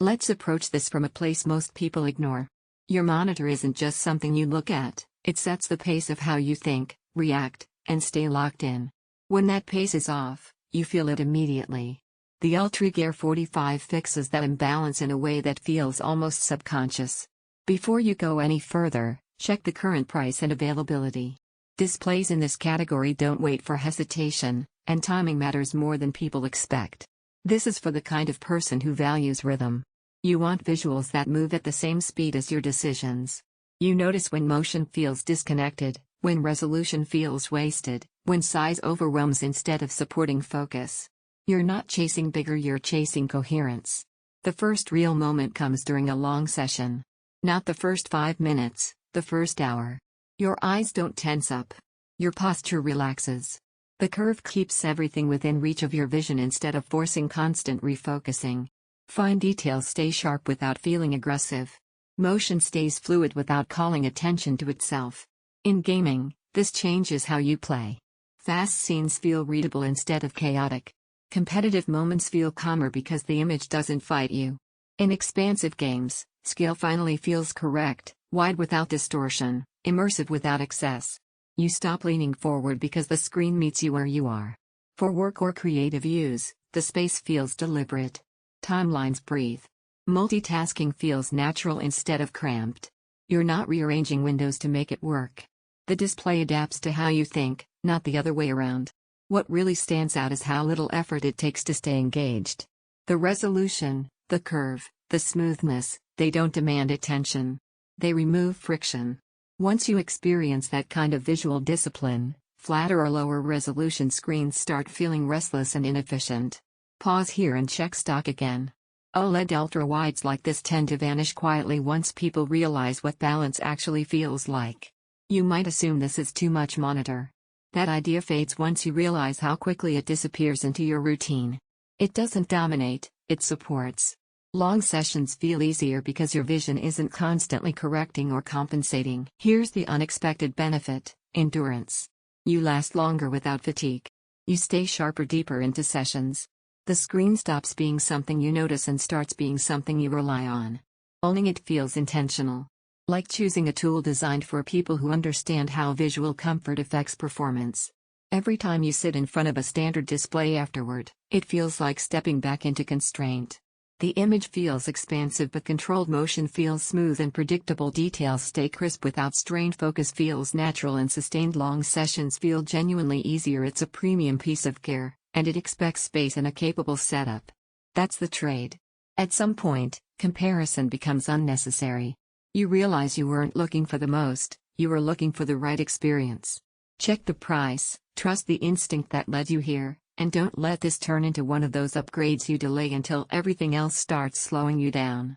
Let's approach this from a place most people ignore. Your monitor isn't just something you look at, it sets the pace of how you think, react, and stay locked in. When that pace is off, you feel it immediately. The Ultragear 45 fixes that imbalance in a way that feels almost subconscious. Before you go any further, check the current price and availability. Displays in this category don't wait for hesitation, and timing matters more than people expect. This is for the kind of person who values rhythm. You want visuals that move at the same speed as your decisions. You notice when motion feels disconnected, when resolution feels wasted, when size overwhelms instead of supporting focus. You're not chasing bigger, you're chasing coherence. The first real moment comes during a long session. Not the first 5 minutes, the first hour. Your eyes don't tense up. Your posture relaxes. The curve keeps everything within reach of your vision instead of forcing constant refocusing. Fine details stay sharp without feeling aggressive. Motion stays fluid without calling attention to itself. In gaming, this changes how you play. Fast scenes feel readable instead of chaotic. Competitive moments feel calmer because the image doesn't fight you. In expansive games, scale finally feels correct, wide without distortion, immersive without excess. You stop leaning forward because the screen meets you where you are. For work or creative use, the space feels deliberate. Timelines breathe. Multitasking feels natural instead of cramped. You're not rearranging windows to make it work. The display adapts to how you think, not the other way around. What really stands out is how little effort it takes to stay engaged. The resolution, the curve, the smoothness, they don't demand attention. They remove friction. Once you experience that kind of visual discipline, flatter or lower resolution screens start feeling restless and inefficient. Pause here and check stock again. OLED ultrawides like this tend to vanish quietly once people realize what balance actually feels like. You might assume this is too much monitor. That idea fades once you realize how quickly it disappears into your routine. It doesn't dominate, it supports. Long sessions feel easier because your vision isn't constantly correcting or compensating. Here's the unexpected benefit: endurance. You last longer without fatigue. You stay sharper deeper into sessions. The screen stops being something you notice and starts being something you rely on. Owning it feels intentional. Like choosing a tool designed for people who understand how visual comfort affects performance. Every time you sit in front of a standard display afterward, it feels like stepping back into constraint. The image feels expansive but controlled, motion feels smooth and predictable, details stay crisp without strain, focus feels natural and sustained, long sessions feel genuinely easier. It's a premium piece of gear, and it expects space and a capable setup. That's the trade. At some point, comparison becomes unnecessary. You realize you weren't looking for the most, you were looking for the right experience. Check the price, trust the instinct that led you here, and don't let this turn into one of those upgrades you delay until everything else starts slowing you down.